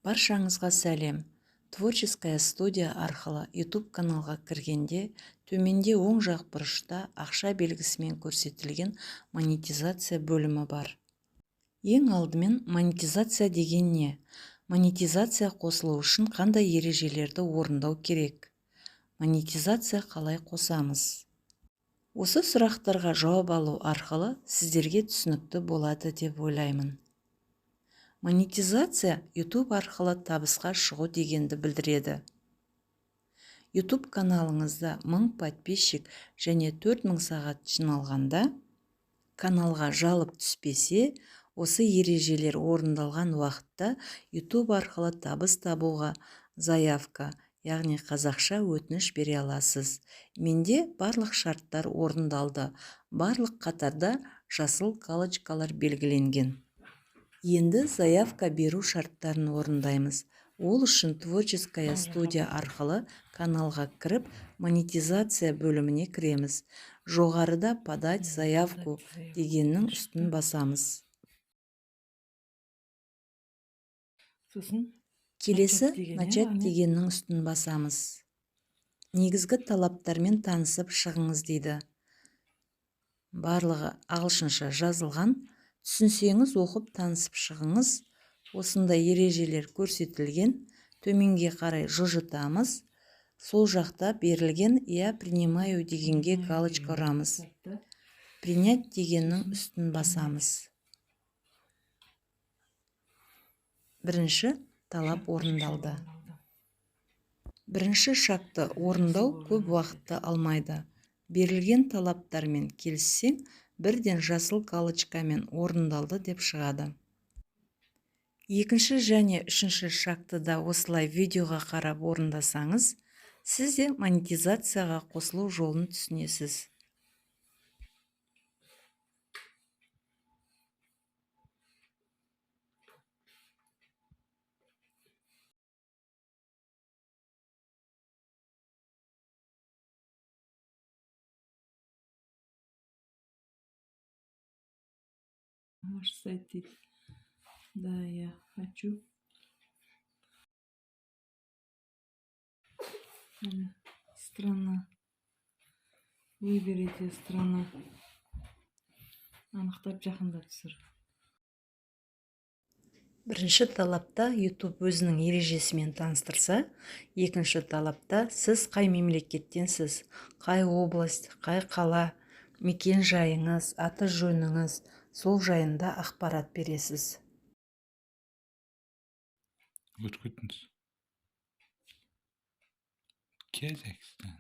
Баршаңызға сәлем. Творческая студия арқылы YouTube каналға кіргенде, төменде оң жақ бұрышта ақша белгісімен көрсетілген монетизация бөлімі бар. Ең алдымен монетизация деген не? Монетизация қосылу үшін қандай ережелерді орындау керек? Монетизация қалай қосамыз? Осы сұрақтарға жауап алу арқылы сіздерге түсінікті болады деп ойлаймын. Монетизация YouTube арқылы табысқа шығу дегенді білдіреді. YouTube каналыңызда 1000 подписчик және 4000 сағат жиналғанда, каналға жалып түспесе, осы ережелер орындалған уақытта YouTube арқылы табыс табуға заявка, яғни қазақша өтініш бере аласыз. Менде барлық шарттар орындалды. Барлық қатарда жасыл галочкалар белгіленген. Енді заявка беру шарттарын орындаймыз. Ол үшін творческая студия арқылы каналға кіріп, монетизация бөліміне кіреміз. Жоғарыда подать заявку дегеннің үстін басамыз. Келесі начать дегеннің үстін басамыз. Негізгі талаптармен танысып шығыңыз дейді. Барлығы ағылшынша жазылған. Түсінсеңіз оқып танысып шығыңыз. Осында ережелер көрсетілген. Төменге қарай жылжытамыз. Сол жақта берілген «Я принимаю» дегенге галочка ұрамыз. Принять дегеннің үстін басамыз. Бірінші талап орындалды. Бірінші шартты орындау көп уақытты алмайды. Берілген талаптармен келіссең, бірден жасыл галочкамен орындалды деп шығады. Екінші және үшінші шартты да осылай видеоға қарап орындасаңыз, сіз де монетизацияға қосылу жолын түсінесіз. Ваш сайт дейді. Да, я хочу. Страна. Выберите страну. Анықтап жақындап түсір. Бірінші талапта YouTube өзінің ережесімен таныстырса, екінші талапта сіз қай мемлекеттенсіз, қай область, қай қала, мекен жайыңыз, аты жөніңіз, сол жайында ақпарат бересіз. Өткітіңіз. Қазақстан.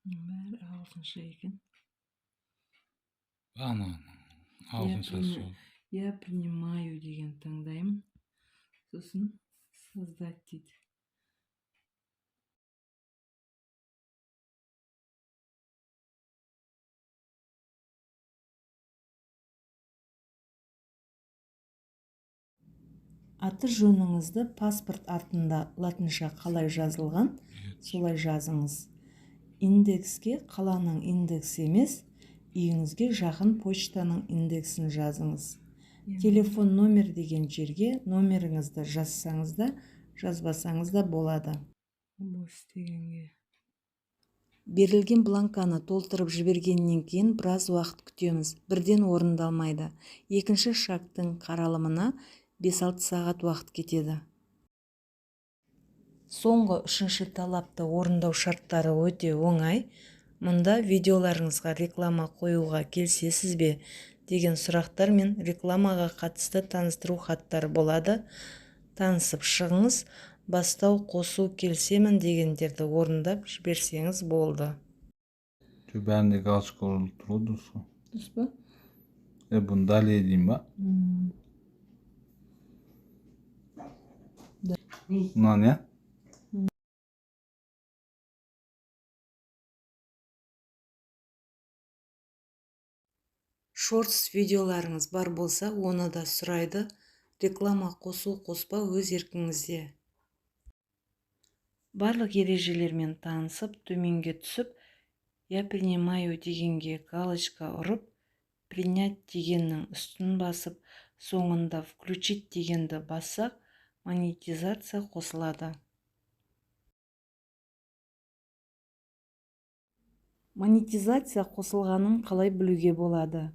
Бәрі ағылшынша екен. Ағылшынша сол. Я принимаю деген таңдаймын. Сосын создать дейді. Аты жөніңізді паспорт артында латынша қалай жазылған, солай жазыңыз. Индекске қаланың индексі емес, үйіңізге жақын почтаның индексін жазыңыз. Телефон номер деген жерге номеріңізді жазсаңыз да, жазбасаңыз да болады. Берілген бланканы толтырып жібергеннен кейін біраз уақыт күтеміз. Бірден орындалмайды. Екінші шарттың қаралымына 5-6 сағат уақыт кетеді. Соңғы үшінші талапты орындау шарттары өте оңай. Мұнда видеоларыңызға реклама қоюға келісесіз бе деген сұрақтар мен рекламаға қатысты таныстыру хаттары болады. Танысып шығыңыз, бастау қосу келісемін дегендерді орындап жіберсеңіз болды. Бәрінде галочка тұру дұрыс қой. Дұрыс па? Бұны далее дейін ба? Мынаны, я? Шортс видеоларыңыз бар болса, оны да сұрайды. Реклама қосу қоспа өз еркіңізде. Барлық ережелермен танысып, төменге түсіп, я принимаю дегенге галочка ұрып, принять дегеннің үстін басып, соңында включить дегенді бассақ, монетизация қосылады. Монетизация қосылғанын қалай білуге болады?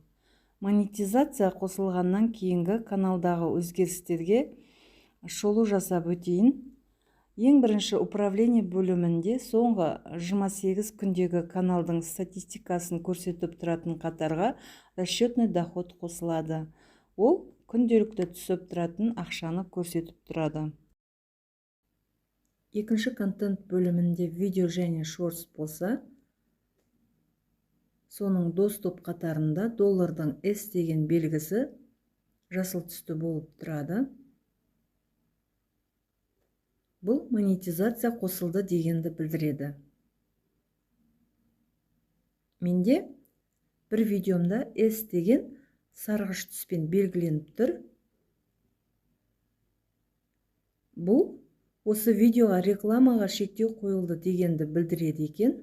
Монетизация қосылғаннан кейінгі каналдағы өзгерістерге шолу жасап өтейін. Ең бірінші управление бөлімінде соңғы 28 күндегі каналдың статистикасын көрсетіп тұратын қатарға расчетный доход қосылады. Ол күнделікті түсіп тұратын ақшаны көрсетіп тұрады. Екінші контент бөлімінде видео және шортс болса, соның доступ қатарында доллардың S деген белгісі жасыл түсті болып тұрады. Бұл монетизация қосылды дегенді білдіреді. Менде бір видеомда S деген сарғыш түспен белгіленіп тұр. Бұл осы видеоға рекламаға шектеу қойылды дегенді білдіреді екен.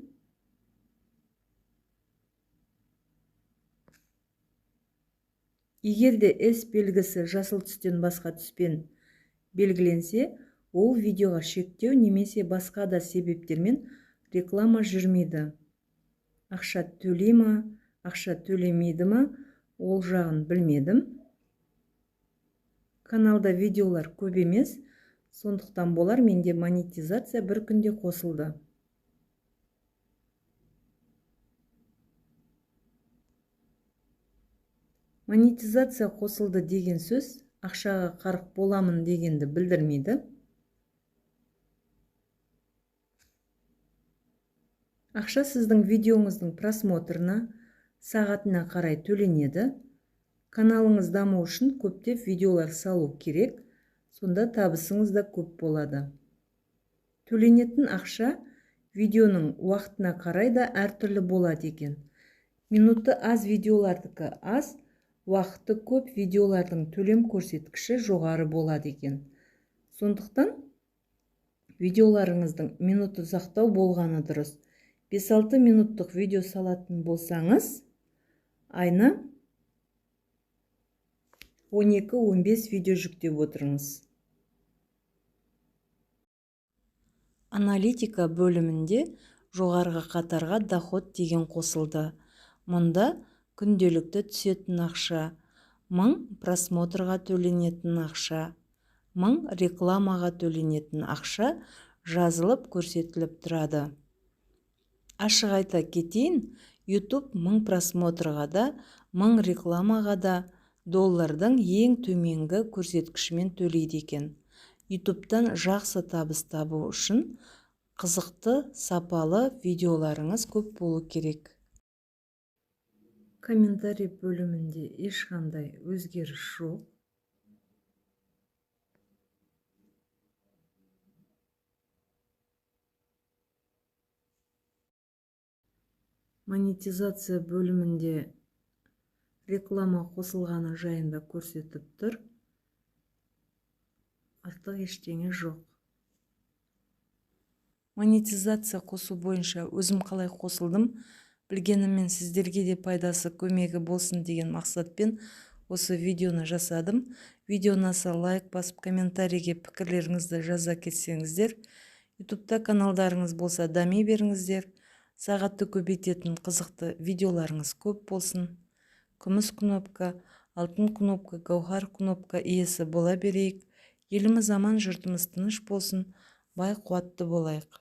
Егер де S белгісі жасыл түстен басқа түспен белгіленсе, ол видеоға шектеу немесе басқа да себептермен реклама жүрмейді. Ақша төлей ма, ақша төлемейді ма, ол жағын білмедім. Каналда видеолар көп емес, сондықтан болар менде монетизация бір күнде қосылды. Монетизация қосылды деген сөз ақшаға қарық боламын дегенді білдірмейді. Ақша сіздің видеоңыздың просмотрына, сағатына қарай төленеді. Каналыңыз даму үшін көптеп видеолар салу керек, сонда табысыңыз да көп болады. Төленетін ақша видеоның уақытына қарай да әртүрлі болады екен. Минуты аз видеолардікі аз, уақыты көп видеолардың төлем көрсеткіші жоғары болады екен. Сондықтан видеоларыңыздың минуты ұзақтау болғаны дұрыс. 5-6 минуттық видео салатын болсаңыз, айына 12-15 видео жүктеп отырыңыз. Аналитика бөлімінде жоғарғы қатарға доход деген қосылды. Мұнда күнделікті түсетін ақша, 1000 просмотрға төленетін ақша, 1000 рекламаға төленетін ақша жазылып көрсетіліп тұрады. Ашық айта кетейін, YouTube 1000 просмотрға да, 1000 рекламаға да доллардың ең төменгі көрсеткішімен төлейді екен. YouTube'тан жақсы табыс табу үшін қызықты, сапалы видеоларыңыз көп болу керек. Комментарий бөлімінде ешқандай өзгеріс жоқ. Монетизация бөлімінде реклама қосылғаны жайында көрсетіп тұр. Артық ештеңе жоқ. Монетизация қосу бойынша өзім қалай қосылдым, білгеніммен сіздерге де пайдасы көмегі болсын деген мақсатпен осы видеоны жасадым. Видео ұнаса лайк басып, комментарийге пікірлеріңізді жаза кетсеңіздер, YouTube'та каналдарыңыз болса дами беріңіздер. Сағатты көбейтетін қызықты видеоларыңыз көп болсын. Күміс кнопка, алтын кнопка, гауһар кнопка иесі бола берейік. Еліміз аман, жұртымыз тыныш болсын. Бай қуатты болайық.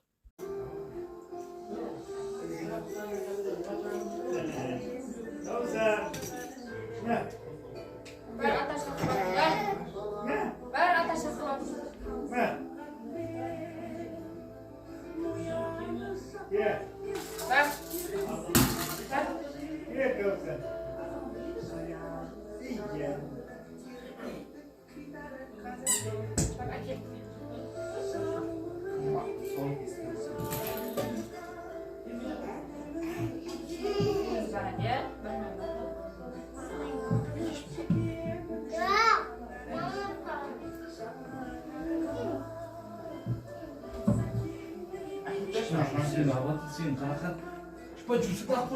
Sen karaka. Şpa cüsü tak bu.